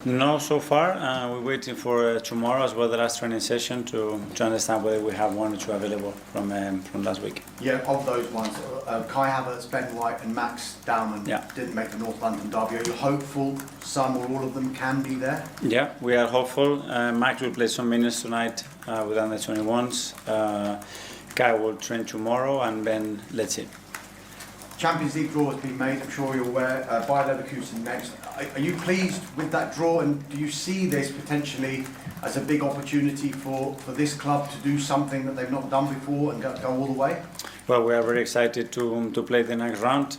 No, so far we're waiting for tomorrow as well, the last training session to understand whether we have one or two available from last week. Yeah, of those ones, Kai Havertz, Ben White and Max Dowman didn't make the North London derby. Are you hopeful some or all of them can be there? Yeah, we are hopeful. Max will play some minutes tonight with under 21s. Kai will train tomorrow, and Ben, let's see. Champions League draw has been made, I'm sure you're aware, by Leverkusen next. Are you pleased with that draw, and do you see this potentially as a big opportunity for this club to do something that they've not done before and go all the way? Well, we are very excited to play the next round.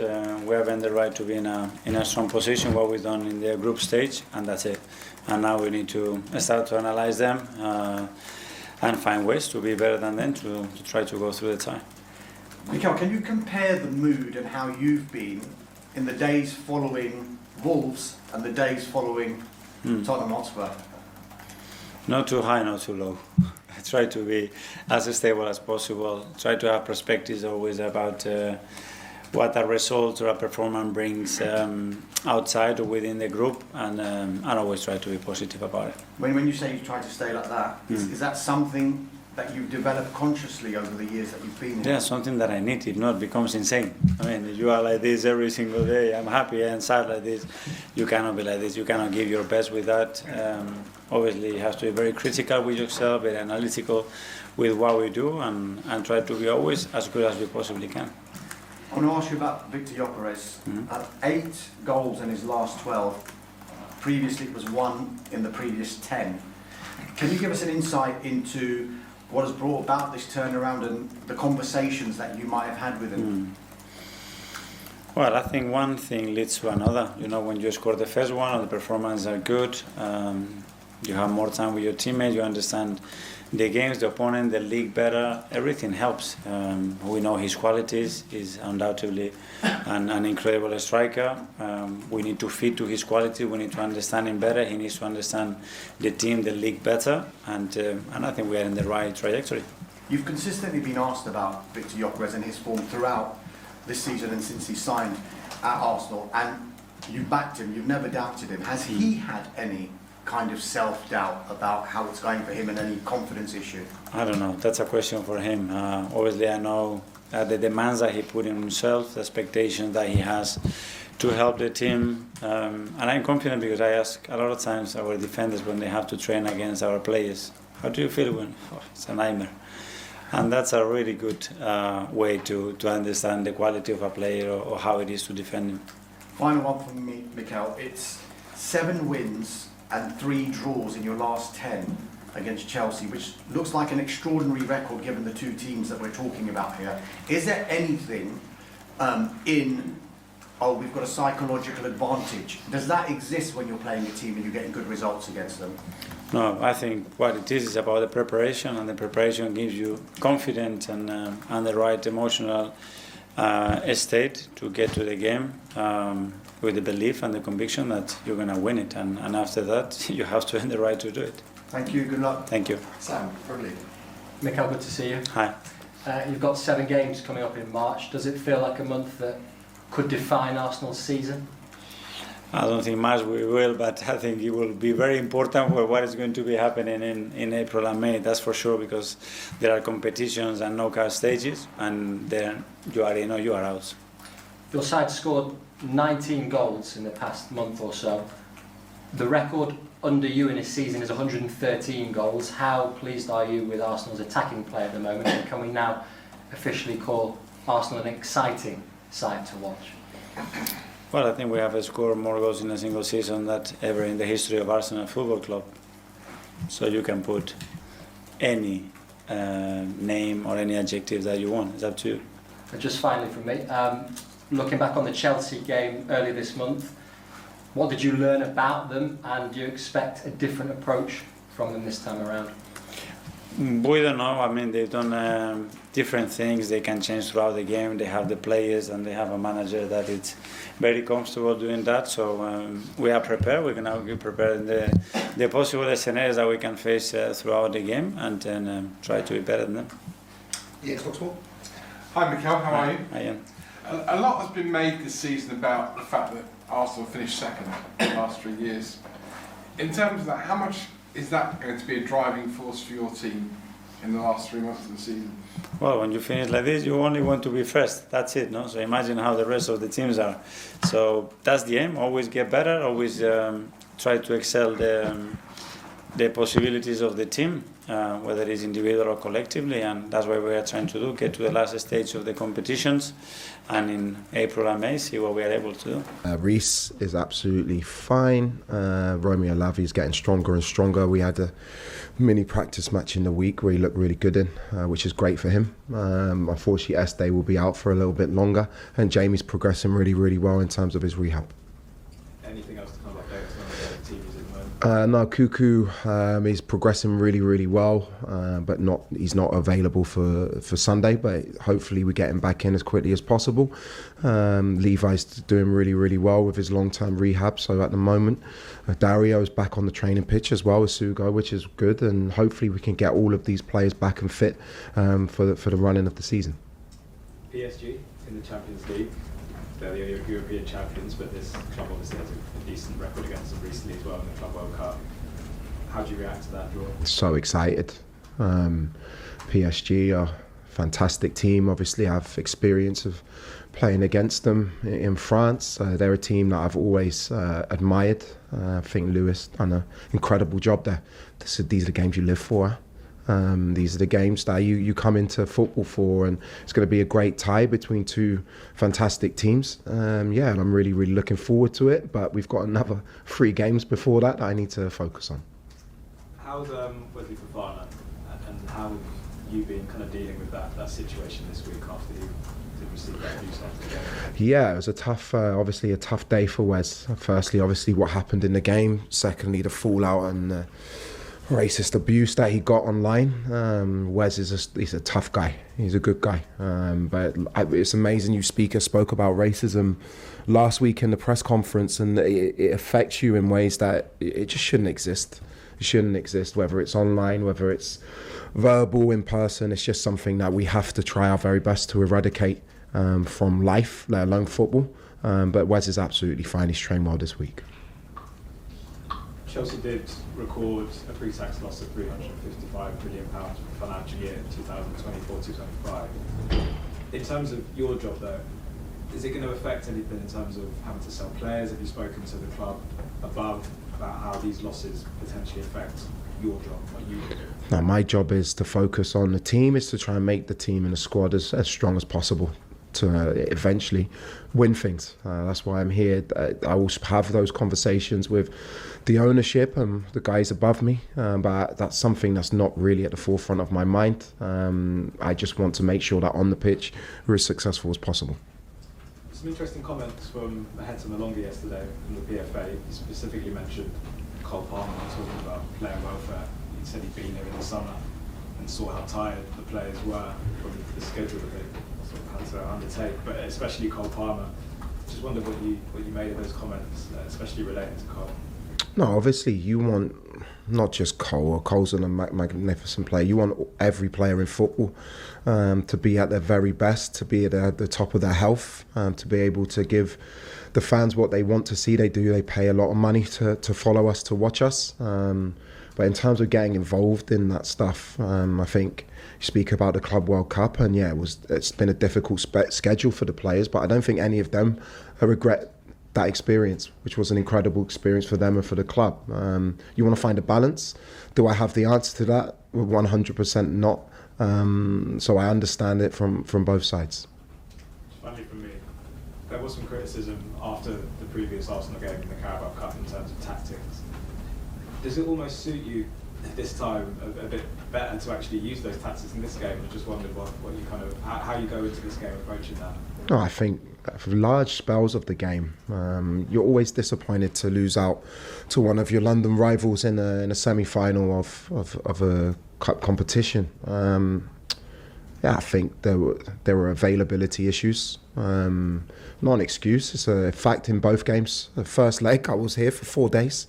We have earned the right to be in a strong position, what we've done in the group stage, and that's it. And now we need to start to analyse them and find ways to be better than them to try to go through the tie. Mikel, can you compare the mood and how you've been in the days following Wolves and the days following Tottenham Hotspur? Not too high, not too low. I try to be as stable as possible. Try to have perspectives always about what a result or a performance brings outside or within the group, and I always try to be positive about it. When you say you try to stay like that, is that something that you've developed consciously over the years that you've been here? Yeah, something that I need. If not, it becomes insane. I mean, if you are like this every single day, I'm happy and sad like this, you cannot be like this. You cannot give your best with that. Obviously, you have to be very critical with yourself, very analytical with what we do, and try to be always as good as we possibly can. I want to ask you about Victor Gyökeres. 8 goals in his last 12. Previously, it was 1 in the previous 10. Can you give us an insight into what has brought about this turnaround and the conversations that you might have had with him? Well, I think one thing leads to another. You know, when you score the first one and the performances are good, you have more time with your teammates, you understand the games, the opponent, the league better, everything helps. We know his qualities. He's undoubtedly an incredible striker. We need to fit to his quality. We need to understand him better. He needs to understand the team, the league better, and I think we are in the right trajectory. You've consistently been asked about Victor Gyökeres and his form throughout this season and since he signed at Arsenal, and you backed him, you've never doubted him. Has he had any kind of self-doubt about how it's going for him and any confidence issue? I don't know. That's a question for him. Obviously, I know the demands that he put in himself, the expectations that he has to help the team. And I'm confident because I ask a lot of times our defenders when they have to train against our players, how do you feel when? Oh, it's a nightmare. And that's a really good way to understand the quality of a player or how it is to defend him. Final one from me, Mikel. It's 7 wins and 3 draws in your last 10 against Chelsea, which looks like an extraordinary record given the 2 teams that we're talking about here. Is there anything we've got a psychological advantage? Does that exist when you're playing a team and you're getting good results against them? No, I think what it is about the preparation, and the preparation gives you confidence and the right emotional state to get to the game with the belief and the conviction that you're going to win it, and after that you have to earn the right to do it. Thank you, good luck. Thank you. Sam, brilliant. Mikel, good to see you. Hi. You've got 7 games coming up in March. Does it feel like a month that could define Arsenal's season? I don't think much we will, but I think it will be very important for what is going to be happening in April and May, that's for sure, because there are competitions and knockout stages, and then you are in or you are out. Your side scored 19 goals in the past month or so. The record under you in this season is 113 goals. How pleased are you with Arsenal's attacking play at the moment? And can we now officially call Arsenal an exciting side to watch? Well, I think we have scored more goals in a single season than ever in the history of Arsenal Football Club. So you can put any name or any adjective that you want. It's up to you. And just finally from me, looking back on the Chelsea game earlier this month, what did you learn about them, and do you expect a different approach from them this time around? We don't know. I mean, they've done different things. They can change throughout the game. They have the players and they have a manager that is very comfortable doing that. So we are prepared. We're going to be prepared in the possible scenarios that we can face throughout the game, and then try to be better than them. Yes, Foxball. Hi Mikel, how are you? I am. A lot has been made this season about the fact that Arsenal finished second in the last 3 years. In terms of that, how much is that going to be a driving force for your team in the last 3 months of the season? Well, when you finish like this, you only want to be first. That's it, no? So imagine how the rest of the teams are. So that's the aim. Always get better. Always try to excel the possibilities of the team, whether it's individual or collectively, and that's what we are trying to do. Get to the last stage of the competitions, and in April and May, see what we are able to do. Reece is absolutely fine. Romeo Lavia is getting stronger and stronger. We had a mini practice match in the week where he looked really good in, which is great for him. Unfortunately, Este will be out for a little bit longer, and Jamie's progressing really, really well in terms of his rehab. Anything else to kind of update us on the team at the moment? No, Cuckoo is progressing really, really well, but he's not available for Sunday, but hopefully we get him back in as quickly as possible. Levi's doing really, really well with his long-term rehab, so at the moment Dario is back on the training pitch as well as Sugo, which is good, and hopefully we can get all of these players back and fit for the running of the season. PSG in the Champions League, they're the European champions, but this club obviously has a decent record against them recently as well in the Club World Cup. How do you react to that draw? So excited. PSG are a fantastic team. Obviously, I have experience of playing against them in France. They're a team that I've always admired. I think Lewis done an incredible job there. These are the games you live for. These are the games that you come into football for, and it's going to be a great tie between two fantastic teams. And I'm really, really looking forward to it, but we've got another 3 games before that I need to focus on. How's Wesley Fofana, and how have you been kind of dealing with that situation this week after you received that news after the game? Yeah, it was obviously a tough day for Wes. Firstly, obviously what happened in the game. Secondly, the fallout and racist abuse that he got online. Wes he's a tough guy. He's a good guy. But it's amazing. Speaker spoke about racism last week in the press conference, and it affects you in ways that it just shouldn't exist. It shouldn't exist, whether it's online, whether it's verbal, in person. It's just something that we have to try our very best to eradicate from life, let alone football. But Wes is absolutely fine. He's trained well this week. Chelsea did record a pre-tax loss of £355 million for the financial year 2024-2025. In terms of your job though, is it going to affect anything in terms of having to sell players? Have you spoken to the club above about how these losses potentially affect your job, what you do? Now, my job is to focus on the team, is to try and make the team and the squad as strong as possible to eventually win things. That's why I'm here. I will have those conversations with the ownership and the guys above me, but that's something that's not really at the forefront of my mind. I just want to make sure that on the pitch we're as successful as possible. Some interesting comments from Maheta Malonga yesterday from the PFA. He specifically mentioned Cole Palmer talking about player welfare. He said he'd been here in the summer and saw how tired the players were from the schedule that they sort of had to undertake, but especially Cole Palmer. Just wondered what you made of those comments, especially relating to Cole. No, obviously you want not just Cole. Cole's a magnificent player. You want every player in football to be at their very best, to be at the top of their health, to be able to give the fans what they want to see. They pay a lot of money to follow us, to watch us. But in terms of getting involved in that stuff, I think you speak about the Club World Cup, and it's been a difficult schedule for the players, but I don't think any of them regret that experience, which was an incredible experience for them and for the club. You want to find a balance. Do I have the answer to that? 100% not. So I understand it from both sides. Finally from me, there was some criticism after the previous Arsenal game in the Carabao Cup in terms of tactics. Does it almost suit you this time a bit better to actually use those tactics in this game? I just wondered what you how you go into this game approaching that. No, I think for large spells of the game, you're always disappointed to lose out to one of your London rivals in a semi-final of a cup competition. I think there were availability issues. Not an excuse, it's a fact in both games. The first leg, I was here for 4 days.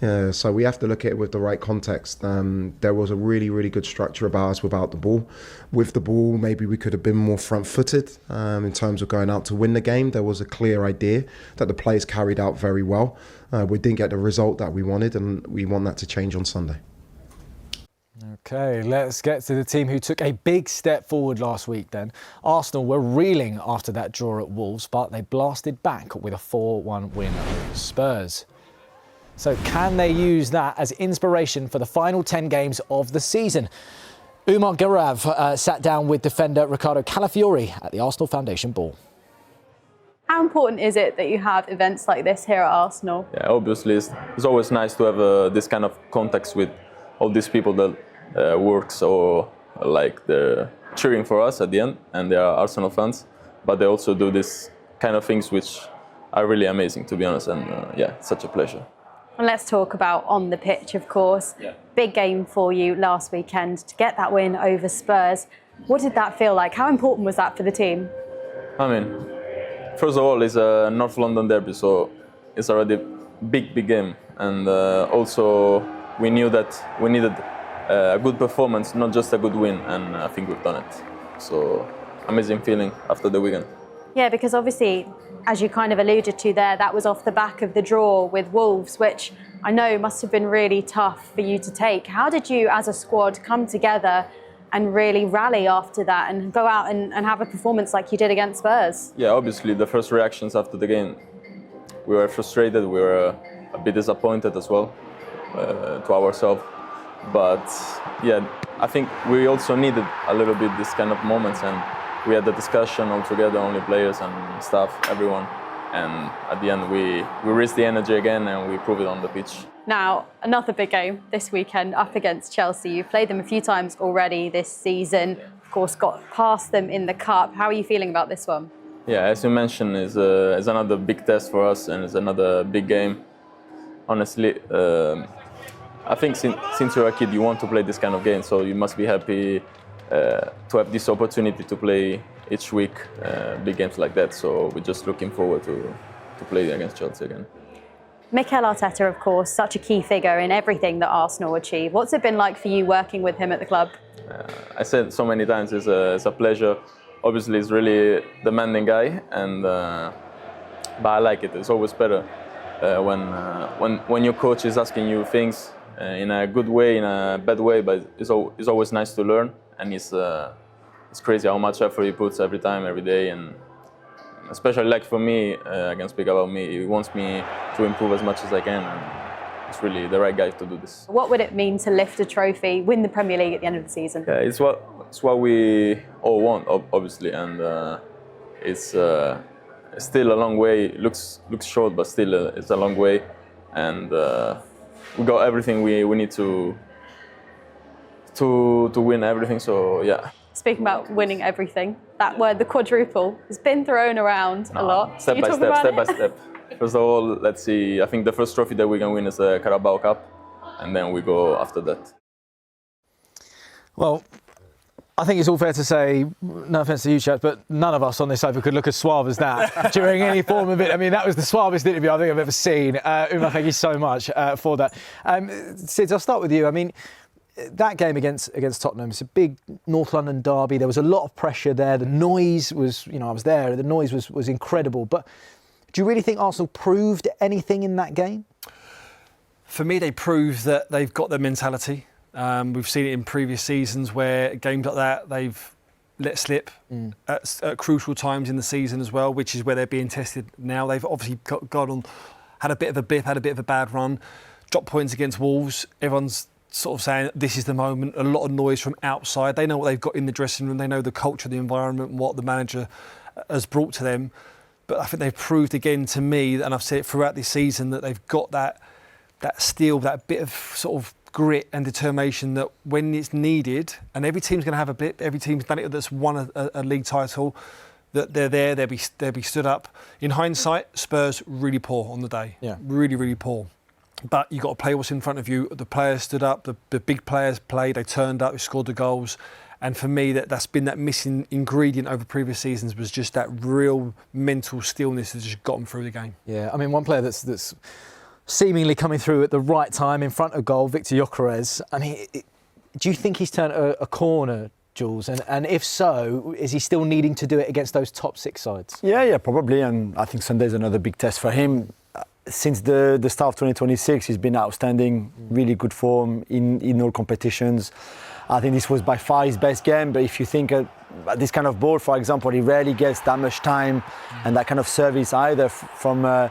So we have to look at it with the right context. There was a really, really good structure about us without the ball. With the ball, maybe we could have been more front-footed in terms of going out to win the game. There was a clear idea that the players carried out very well. We didn't get the result that we wanted, and we want that to change on Sunday. OK, let's get to the team who took a big step forward last week then. Arsenal were reeling after that draw at Wolves, but they blasted back with a 4-1 win over Spurs. So can they use that as inspiration for the final 10 games of the season? Umar Garav sat down with defender Ricardo Calafiori at the Arsenal Foundation Ball. How important is it that you have events like this here at Arsenal? Yeah, obviously it's always nice to have this kind of contacts with all these people that work so like they're cheering for us at the end, and they are Arsenal fans, but they also do this kind of things which are really amazing, to be honest, and yeah, it's such a pleasure. And let's talk about on the pitch, of course. Yeah. Big game for you last weekend to get that win over Spurs. What did that feel like? How important was that for the team? I mean, first of all, it's a North London derby, so it's already a big game, and also we knew that we needed a good performance, not just a good win, and I think we've done it. So amazing feeling after the weekend. Yeah, because obviously, as you kind of alluded to there, that was off the back of the draw with Wolves, which I know must have been really tough for you to take. How did you, as a squad, come together and really rally after that and go out and have a performance like you did against Spurs? Yeah, obviously the first reactions after the game, we were frustrated, we were a bit disappointed as well to ourselves. But yeah, I think we also needed a little bit this kind of moments, and we had the discussion all together, only players and staff, everyone. And at the end, we raised the energy again and we proved it on the pitch. Now, another big game this weekend up against Chelsea. You've played them a few times already this season. Of course, got past them in the Cup. How are you feeling about this one? Yeah, as you mentioned, it's another big test for us, and it's another big game. Honestly, I think since you're a kid, you want to play this kind of game, so you must be happy to have this opportunity to play each week big games like that. So we're just looking forward to play against Chelsea again. Mikel Arteta, of course, such a key figure in everything that Arsenal achieve. What's it been like for you working with him at the club? I said so many times, it's a pleasure. Obviously, he's really demanding guy, and but I like it. It's always better when your coach is asking you things in a good way, in a bad way. But it's always nice to learn, and it's crazy how much effort he puts every time, every day, and especially like for me, I can speak about me. He wants me to improve as much as I can, and it's really the right guy to do this. What would it mean to lift a trophy, win the Premier League at the end of the season? Yeah, it's what we all want, obviously, and it's still a long way. Looks short, but still it's a long way, and we got everything we need to win everything. So yeah. Speaking about winning everything, that word, the quadruple, has been thrown around a lot. Step by step. First of all, let's see. I think the first trophy that we can win is the Carabao Cup, and then we go after that. Well, I think it's all fair to say, no offence to you, chaps, but none of us on this sofa could look as suave as that during any form of it. I mean, that was the suavest interview I think I've ever seen. Umar, thank you so much for that. Sid, I'll start with you. I mean, that game against Tottenham, it's a big North London derby. There was a lot of pressure there. The noise was, I was there, the noise was incredible. But do you really think Arsenal proved anything in that game? For me, they proved that they've got their mentality. We've seen it in previous seasons where games like that they've let slip at crucial times in the season as well, which is where they're being tested now. They've obviously had a bit of a blip, had a bit of a bad run, dropped points against Wolves. Everyone's sort of saying this is the moment. A lot of noise from outside. They know what they've got in the dressing room. They know the culture, the environment, what the manager has brought to them. But I think they've proved again to me, and I've said it throughout this season, that they've got that steel, that bit of sort of grit and determination that when it's needed, and every team's going to have a bit, every team's done it that's won a league title, that they're there, they'll be stood up. In hindsight, Spurs really poor on the day. Yeah. Really, really poor. But you've got to play what's in front of you. The players stood up, the big players played, they turned up, they scored the goals. And for me, that's been that missing ingredient over previous seasons, was just that real mental stillness that just got them through the game. Yeah, I mean, one player that's seemingly coming through at the right time in front of goal, Victor Gyökeres. I mean, do you think he's turned a corner, Jules? And if so, is he still needing to do it against those top 6 sides? Yeah, probably. And I think Sunday's another big test for him. Since the start of 2026, he's been outstanding, really good form in all competitions. I think this was by far his best game, but if you think this kind of ball, for example, he rarely gets that much time and that kind of service either from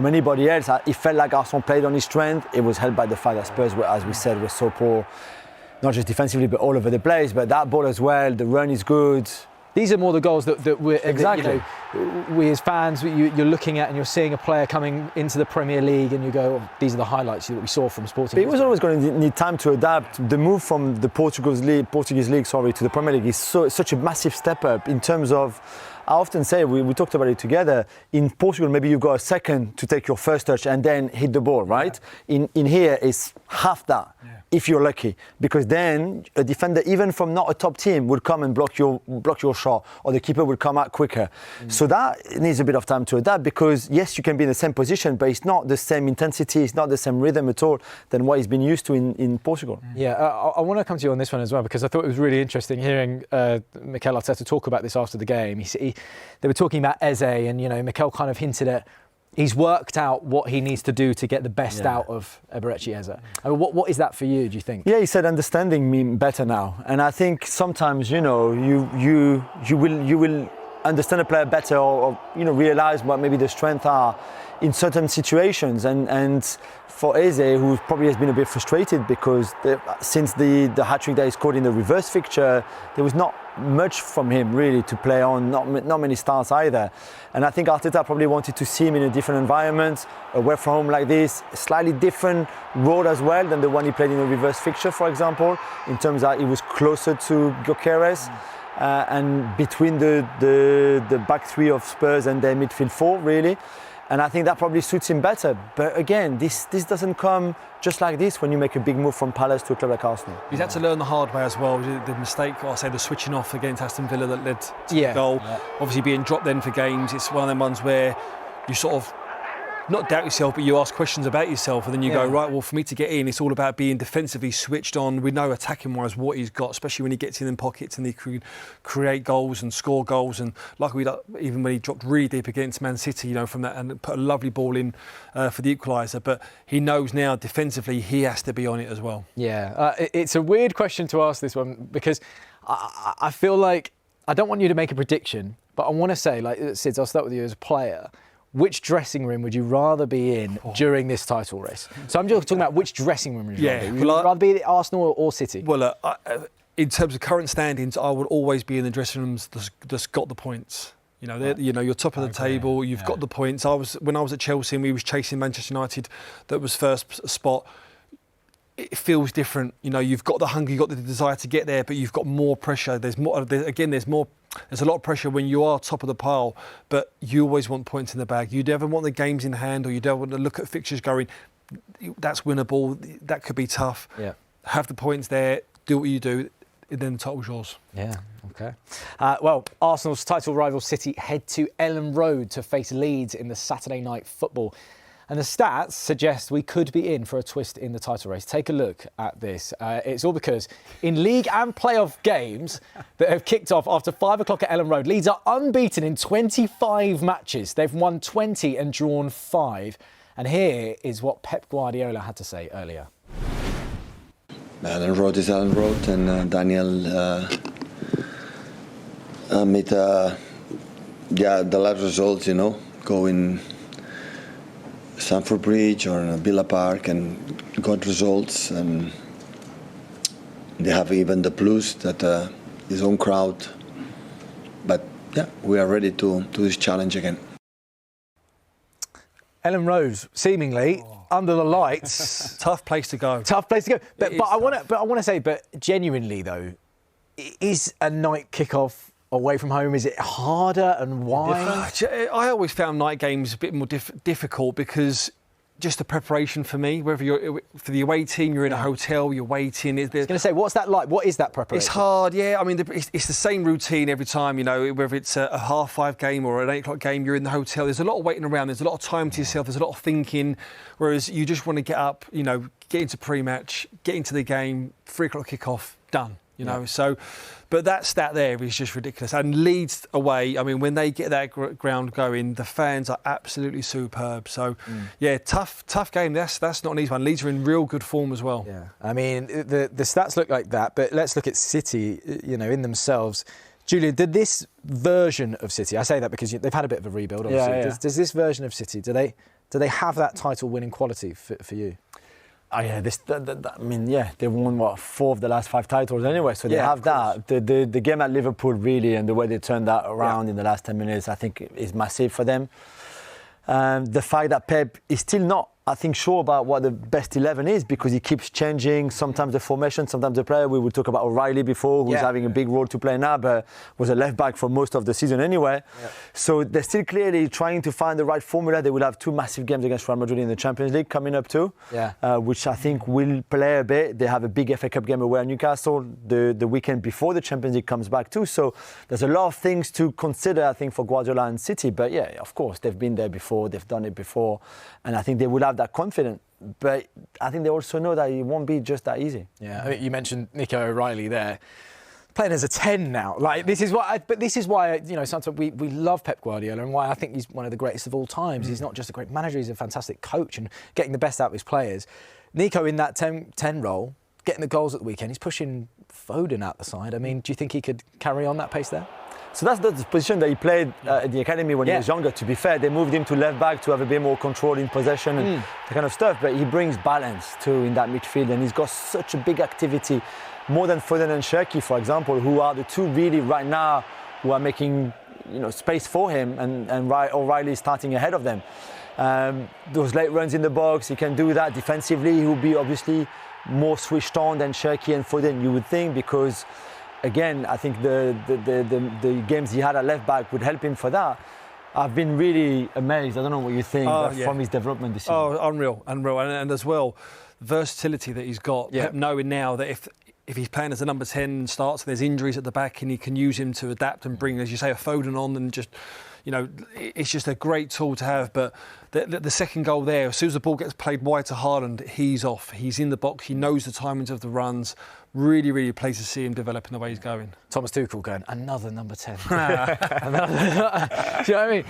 anybody else. It felt like Arsenal played on his strength. It was helped by the fact that Spurs, as we said, were so poor, not just defensively, but all over the place. But that ball as well, the run is good. These are more the goals that we're exactly. We as fans, you're looking at and you're seeing a player coming into the Premier League and you go, oh, these are the highlights that we saw from Sporting. But he was always going to need time to adapt. The move from the Portuguese league to the Premier League is such a massive step up in terms of. I often say, we talked about it together, in Portugal maybe you've got a second to take your first touch and then hit the ball, right? Yeah. In here it's half that, if you're lucky, because then a defender, even from not a top team, will come and block your shot, or the keeper will come out quicker. So that needs a bit of time to adapt, because yes, you can be in the same position, but it's not the same intensity, it's not the same rhythm at all than what he's been used to in Portugal. Yeah, I want to come to you on this one as well, because I thought it was really interesting hearing Mikel Arteta talk about this after the game. They were talking about Eze, and Mikel kind of hinted at he's worked out what he needs to do to get the best out of Eberechi Eze. I mean, what is that for you, do you think? Yeah, he said understanding me better now, and I think sometimes you will understand a player better, or realise what maybe the strengths are in certain situations, and for Eze, who probably has been a bit frustrated because since the hat-trick that he scored in the reverse fixture, there was not much from him really to play on, not many starts either. And I think Arteta probably wanted to see him in a different environment, away from home like this, a slightly different role as well than the one he played in the reverse fixture, for example, in terms that he was closer to Gyökeres and between the back three of Spurs and their midfield four, really. And I think that probably suits him better. But again, this doesn't come just like this when you make a big move from Palace to a club like Arsenal. He's had to learn the hard way as well. The mistake, or I say the switching off against Aston Villa that led to the goal. Yeah. Obviously being dropped then for games, it's one of them ones where you sort of not doubt yourself, but you ask questions about yourself, and then you go, right, well, for me to get in, it's all about being defensively switched on. We know attacking-wise what he's got, especially when he gets in them pockets and he can create goals and score goals. And luckily, even when he dropped really deep against Man City, from that, and put a lovely ball in for the equaliser. But he knows now defensively he has to be on it as well. Yeah, it's a weird question to ask, this one, because I feel like I don't want you to make a prediction, but I want to say, like, Sid, I'll start with you as a player. Which dressing room would you rather be in during this title race? So I'm just talking about which dressing room would you rather be? Would you rather be at Arsenal or City? Well, in terms of current standings, I would always be in the dressing rooms that's got the points. You're top of the table. You've got the points. When I was at Chelsea and we was chasing Manchester United, that was first spot. It feels different. You've got the hunger, you've got the desire to get there, but you've got more pressure. There's a lot of pressure when you are top of the pile, but you always want points in the bag. You never want the games in hand, or you don't want to look at fixtures going, that's winnable, that could be tough. Yeah. Have the points there, do what you do, and then the title's yours. Yeah, okay. Well, Arsenal's title rival City head to Ellen Road to face Leeds in the Saturday night football. And the stats suggest we could be in for a twist in the title race. Take a look at this. It's all because in league and playoff games that have kicked off after 5 o'clock at Ellen Road, Leeds are unbeaten in 25 matches. They've won 20 and drawn 5. And here is what Pep Guardiola had to say earlier. Ellen Road is Ellen Road, and Daniel made the last results, going Stamford Bridge or Villa Park and got results, and they have even the plus that his own crowd. But we are ready to do this challenge again. Ellen Road, seemingly under the lights, tough place to go. But I want to say, but genuinely though, is a night kickoff away from home, is it harder, and why? I always found night games a bit more difficult because just the preparation for me. Whether you're for the away team, you're in a hotel, you're waiting. I was going to say, what's that like? What is that preparation? It's hard, yeah. I mean, it's the same routine every time. You know, whether it's a 5:30 game or an 8 o'clock game, you're in the hotel. There's a lot of waiting around. There's a lot of time to yourself. There's a lot of thinking. Whereas you just want to get up, you know, get into pre-match, get into the game, 3 o'clock kick-off, done. You know, so, but that stat there is just ridiculous. And Leeds away, I mean, when they get that ground going, the fans are absolutely superb. So, yeah, tough game. That's not an easy one. Leeds are in real good form as well. Yeah, I mean, the stats look like that, but let's look at City, you know, in themselves. Julian, did this version of City, I say that because they've had a bit of a rebuild, obviously. Yeah. Does this version of City, do they have that title-winning quality for you? Oh yeah, I mean, yeah, they won 4 of the last 5 titles anyway, so they have that. The game at Liverpool really, and the way they turned that around in the last 10 minutes, I think is massive for them. The fact that Pep is still not, I think, sure about what the best 11 is, because he keeps changing sometimes the formation, sometimes the player. We would talk about O'Reilly before, who's having a big role to play now, but was a left back for most of the season anyway. Yeah. So they're still clearly trying to find the right formula. They will have 2 massive games against Real Madrid in the Champions League coming up too, which I think will play a bit. They have a big FA Cup game away at Newcastle the weekend before the Champions League comes back too. So there's a lot of things to consider, I think, for Guardiola and City. But yeah, of course, they've been there before, they've done it before, and I think they will have that confidence, but I think they also know that it won't be just that easy. Yeah, I mean, you mentioned Nico O'Reilly there, playing as a 10 now. Like, this is why you know, sometimes we love Pep Guardiola, and why I think he's one of the greatest of all times. He's not just a great manager, he's a fantastic coach and getting the best out of his players. Nico in that 10 role, getting the goals at the weekend, he's pushing Foden out the side. I mean, do you think he could carry on that pace there? So that's the position that he played at the academy when he was younger. To be fair, they moved him to left back to have a bit more control in possession and that kind of stuff. But he brings balance too in that midfield, and he's got such a big activity, more than Foden and Cherki, for example, who are the 2 really right now who are making, you know, space for him, and O'Reilly is starting ahead of them. Those late runs in the box, he can do that. Defensively, he will be obviously more switched on than Cherki and Foden, you would think, because again, I think the games he had at left back would help him for that. I've been really amazed. I don't know what you think from his development this season. Oh, unreal. And as well, versatility that he's got. Pep knowing now that if he's playing as a number 10 and starts, there's injuries at the back, and he can use him to adapt and bring, as you say, a Foden on, and just, you know, it's just a great tool to have. But the second goal there, as soon as the ball gets played wide to Haaland, he's off. He's in the box. He knows the timings of the runs. Really, really pleased to see him developing the way he's going. Thomas Tuchel going, another number 10. Do you know what I mean?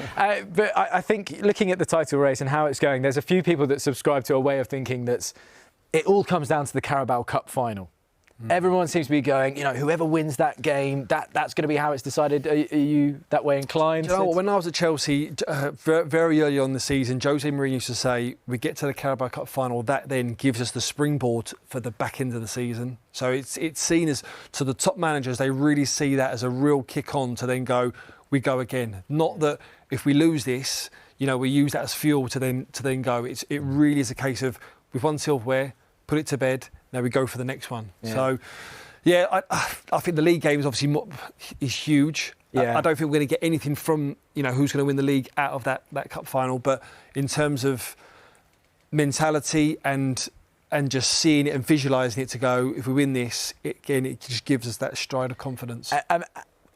But I think looking at the title race and how it's going, there's a few people that subscribe to a way of thinking that's it all comes down to the Carabao Cup final. Everyone seems to be going, you know, whoever wins that game, that's going to be how it's decided. Are you that way inclined? Do you know what, when I was at Chelsea, very early on in the season, Jose Mourinho used to say, we get to the Carabao Cup final, that then gives us the springboard for the back end of the season. So it's seen as, to the top managers, they really see that as a real kick on to then go, we go again. Not that if we lose this, you know, we use that as fuel to then go. It really is a case of, we've won silverware, put it to bed, now we go for the next one. Yeah. So, yeah, I think the league game is obviously is huge. Yeah. I don't think we're going to get anything from, you know, who's going to win the league out of that cup final. But in terms of mentality and just seeing it and visualising it to go, if we win this, it just gives us that stride of confidence.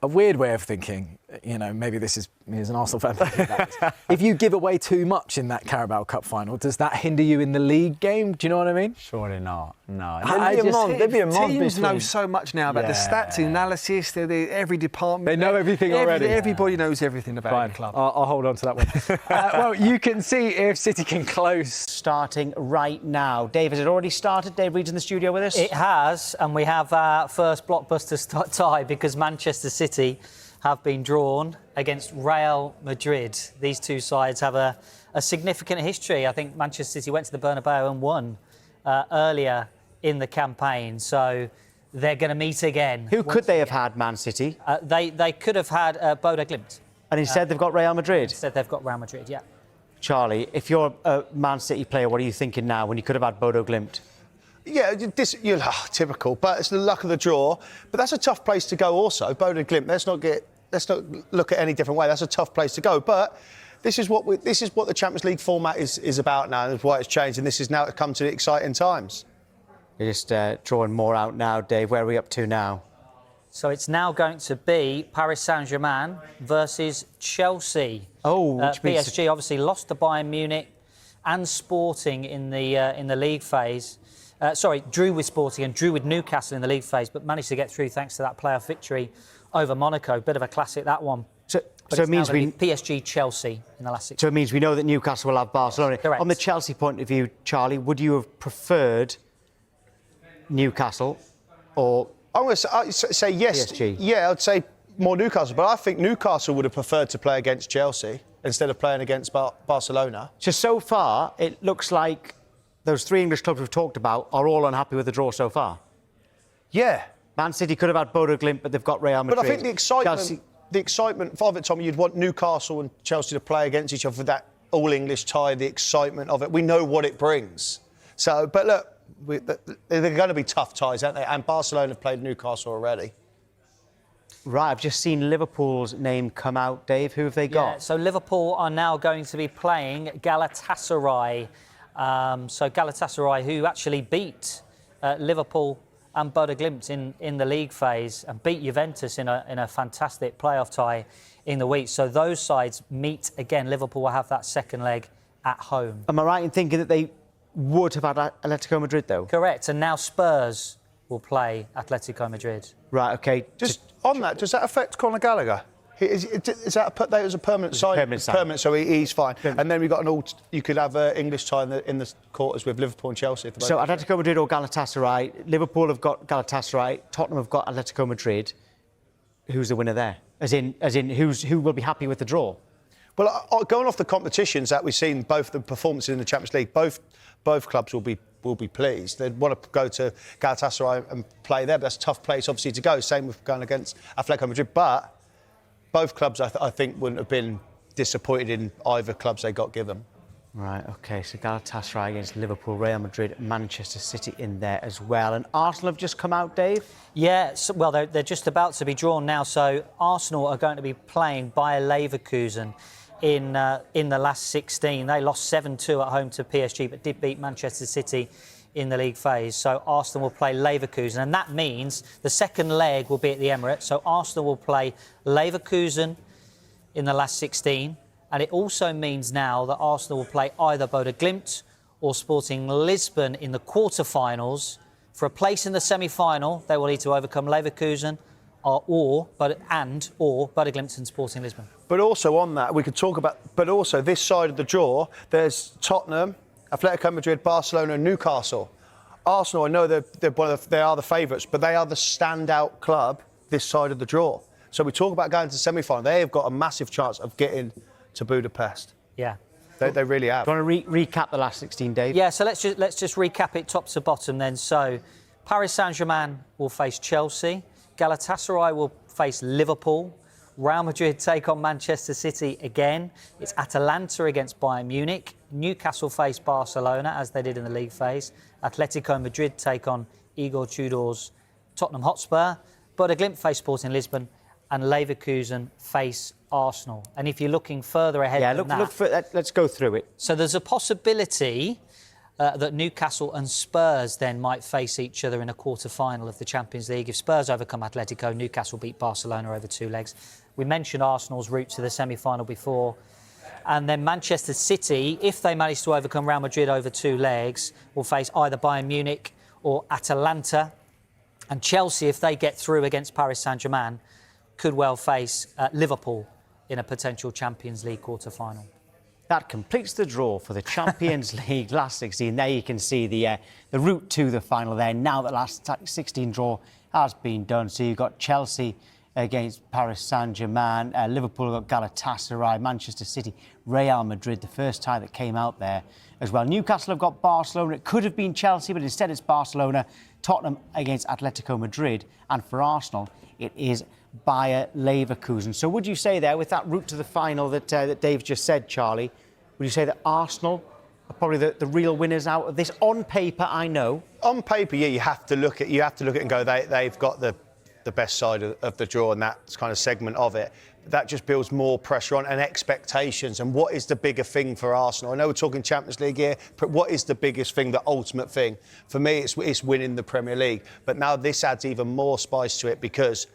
A weird way of thinking, you know, maybe this is me as an Arsenal fan thinking about this. If you give away too much in that Carabao Cup final, does that hinder you in the league game? Do you know what I mean? Surely not. No. There'd be a month teams know so much now about the stats, the analysis, every department. They know everything already. Everybody knows everything about the club. I'll hold on to that one. Well, you can see if City can close. Starting right now. Dave, has it already started? Dave Reed's in the studio with us? It has, and we have our first blockbuster tie because Manchester City have been drawn against Real Madrid. These two sides have a significant history. I think Manchester City went to the Bernabeu and won earlier in the campaign, so they're going to meet again. Who could they have had, Man City? They could have had Bodo Glimt. And instead they've got Real Madrid? Instead they've got Real Madrid, yeah. Charlie, if you're a Man City player, what are you thinking now when you could have had Bodo Glimt? Yeah, typical, but it's the luck of the draw. But that's a tough place to go also, Bodo Glimt. Let's not look at it any different way. That's a tough place to go. But this is what the Champions League format is about now, and that's why it's changed. And this is now come to the exciting times. You're just drawing more out now, Dave. Where are we up to now? So it's now going to be Paris Saint-Germain versus Chelsea. Oh, which means PSG obviously lost to Bayern Munich and Sporting in the league phase. Drew with Sporting and drew with Newcastle in the league phase, but managed to get through thanks to that playoff victory over Monaco. Bit of a classic, that one. So it means PSG Chelsea in the last 6. So it means we know that Newcastle will have Barcelona. Correct. On the Chelsea point of view, Charlie, would you have preferred Newcastle or? I'm going to say yes. PSG? Yeah, I'd say more Newcastle, but I think Newcastle would have preferred to play against Chelsea instead of playing against Barcelona. So far, it looks like those 3 English clubs we've talked about are all unhappy with the draw so far. Yeah. Man City could have had Bodo Glimt, but they've got Real Madrid. But I think Chelsea... the excitement of it, Tommy, you'd want Newcastle and Chelsea to play against each other for that all-English tie, the excitement of it. We know what it brings. So, but look, they're going to be tough ties, aren't they? And Barcelona have played Newcastle already. Right, I've just seen Liverpool's name come out. Dave, who have they got? Yeah, so Liverpool are now going to be playing Galatasaray. So Galatasaray, who actually beat Liverpool and Bodo Glimt in the league phase and beat Juventus in a fantastic playoff tie in the week. So those sides meet again. Liverpool will have that second leg at home. Am I right in thinking that they would have had Atletico Madrid, though? Correct. And now Spurs will play Atletico Madrid. Right, OK. Just on that, does that affect Conor Gallagher? Is that that was a permanent sign? Permanent, so he's fine. And then we've got you could have an English tie in the quarters with Liverpool and Chelsea. So Atletico Madrid or Galatasaray. Liverpool have got Galatasaray. Tottenham have got Atletico Madrid. Who's the winner there? As in, who will be happy with the draw? Well, going off the competitions that we've seen, both the performances in the Champions League, both clubs will be pleased. They'd want to go to Galatasaray and play there, but that's a tough place, obviously, to go. Same with going against Atletico Madrid. But both clubs, I think, wouldn't have been disappointed in either clubs they got given. Right, OK, so Galatasaray against Liverpool, Real Madrid, Manchester City in there as well. And Arsenal have just come out, Dave? Yeah, well, they're just about to be drawn now. So Arsenal are going to be playing Bayer Leverkusen in the last 16. They lost 7-2 at home to PSG, but did beat Manchester City in the league phase. So Arsenal will play Leverkusen, and that means the second leg will be at the Emirates. So Arsenal will play Leverkusen in the last 16, and it also means now that Arsenal will play either Bodo Glimt or Sporting Lisbon in the quarter-finals. For a place in the semi-final, they will need to overcome Leverkusen or Bodo Glimt and Sporting Lisbon. But also on that, we could talk about. But also this side of the draw, there's Tottenham, Atletico Madrid, Barcelona, and Newcastle. Arsenal, I know they are the favourites, but they are the standout club this side of the draw. So we talk about going to the semi-final. They have got a massive chance of getting to Budapest. Yeah. They really have. Do you want to recap the last 16, Dave? Yeah, so let's just recap it top to bottom then. So Paris Saint-Germain will face Chelsea. Galatasaray will face Liverpool. Real Madrid take on Manchester City again. It's Atalanta against Bayern Munich. Newcastle face Barcelona, as they did in the league phase. Atletico Madrid take on Igor Tudor's Tottenham Hotspur. Bodo Glimt face Sporting Lisbon. And Leverkusen face Arsenal. And if you're looking further ahead let's go through it. So there's a possibility that Newcastle and Spurs then might face each other in a quarter-final of the Champions League. If Spurs overcome Atletico, Newcastle beat Barcelona over 2 legs. We mentioned Arsenal's route to the semi-final before. And then Manchester City, if they manage to overcome Real Madrid over 2 legs, will face either Bayern Munich or Atalanta. And Chelsea, if they get through against Paris Saint-Germain, could well face Liverpool in a potential Champions League quarter-final. That completes the draw for the Champions League last 16. There you can see the route to the final there. Now that last 16 draw has been done. So you've got Chelsea against Paris Saint-Germain, Liverpool have got Galatasaray, Manchester City, Real Madrid, the first tie that came out there as well. Newcastle have got Barcelona. It could have been Chelsea, but instead it's Barcelona. Tottenham against Atletico Madrid. And for Arsenal, it is Bayer Leverkusen. So would you say there, with that route to the final that Dave just said, Charlie, would you say that Arsenal are probably the real winners out of this? On paper, I know. On paper, yeah, you have to look at it and go, they've got the the best side of the draw and that kind of segment of it. That just builds more pressure on and expectations. And what is the bigger thing for Arsenal? I know we're talking Champions League here, but what is the biggest thing, the ultimate thing? For me, it's winning the Premier League. But now this adds even more spice to it because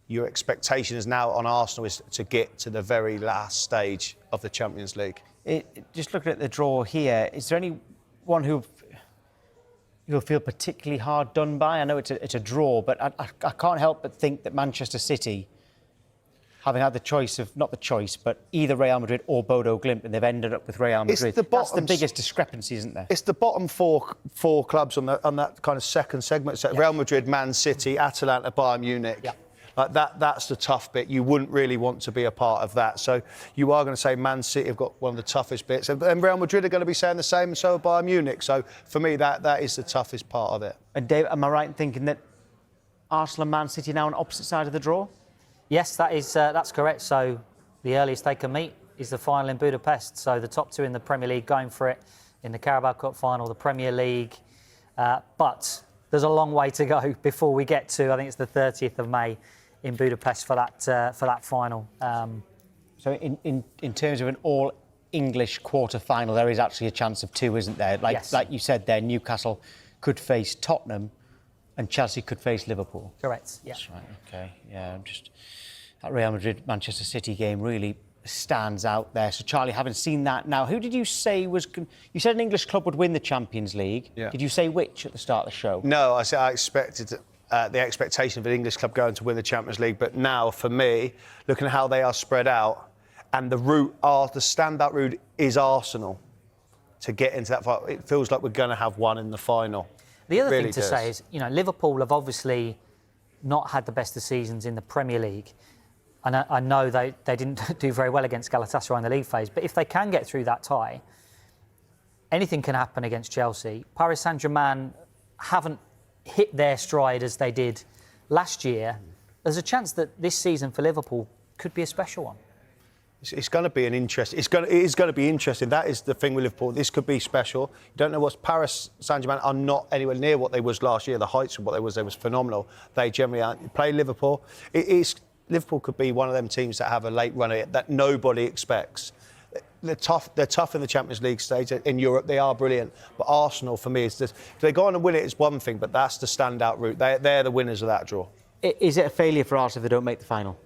your expectation is now on Arsenal is to get to the very last stage of the Champions League. Just looking at the draw here, is there anyone who you'll feel particularly hard done by? I know it's a draw, but I can't help but think that Manchester City, having had the choice of, not the choice, but either Real Madrid or Bodo Glimt, and they've ended up with Real Madrid. That's the biggest discrepancy, isn't there? It's the bottom four clubs on that kind of second segment. So Real Madrid, Man City, Atalanta, Bayern Munich. Yeah. Like that's the tough bit. You wouldn't really want to be a part of that. So you are going to say Man City have got one of the toughest bits. And Real Madrid are going to be saying the same, and so are Bayern Munich. So for me, that is the toughest part of it. And Dave, am I right in thinking that Arsenal and Man City are now on opposite side of the draw? Yes, that's correct. So the earliest they can meet is the final in Budapest. So the top two in the Premier League going for it in the Carabao Cup final, the Premier League. But there's a long way to go before we get to, I think it's the 30th of May in Budapest for that final. So in terms of an all-English quarter-final, there is actually a chance of two, isn't there? Like you said there, Newcastle could face Tottenham and Chelsea could face Liverpool. Correct, yeah. That's right, OK. Yeah, I'm just... That Real Madrid-Manchester City game really stands out there. So, Charlie, having seen that now, who did you say was... You said an English club would win the Champions League. Yeah. Did you say which at the start of the show? No, I said I expected... the expectation of an English club going to win the Champions League, but now for me, looking at how they are spread out, and the standout route is Arsenal to get into that fight. It feels like we're going to have one in the final. The other thing to say is, Liverpool have obviously not had the best of seasons in the Premier League, and I know they didn't do very well against Galatasaray in the league phase, but if they can get through that tie, anything can happen against Chelsea. Paris Saint-Germain haven't hit their stride as they did last year. There's a chance that this season for Liverpool could be a special one. It's going to be an interest. It is going to be interesting. That is the thing with Liverpool. This could be special. You don't know what Paris Saint-Germain are not anywhere near what they was last year. The heights of what they was phenomenal. They generally aren't. Play Liverpool. Liverpool could be one of them teams that have a late run at it that nobody expects. They're tough in the Champions League stage. In Europe, they are brilliant. But Arsenal, for me, is just, if they go on and win it, it's one thing, but that's the standout route. They're the winners of that draw. Is it a failure for Arsenal if they don't make the final?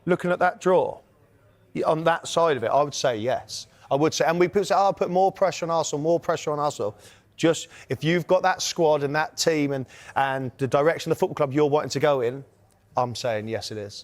Looking at that draw, on that side of it, I would say yes. I would say, and we put more pressure on Arsenal, Just if you've got that squad and that team and the direction of the football club you're wanting to go in, I'm saying yes, it is.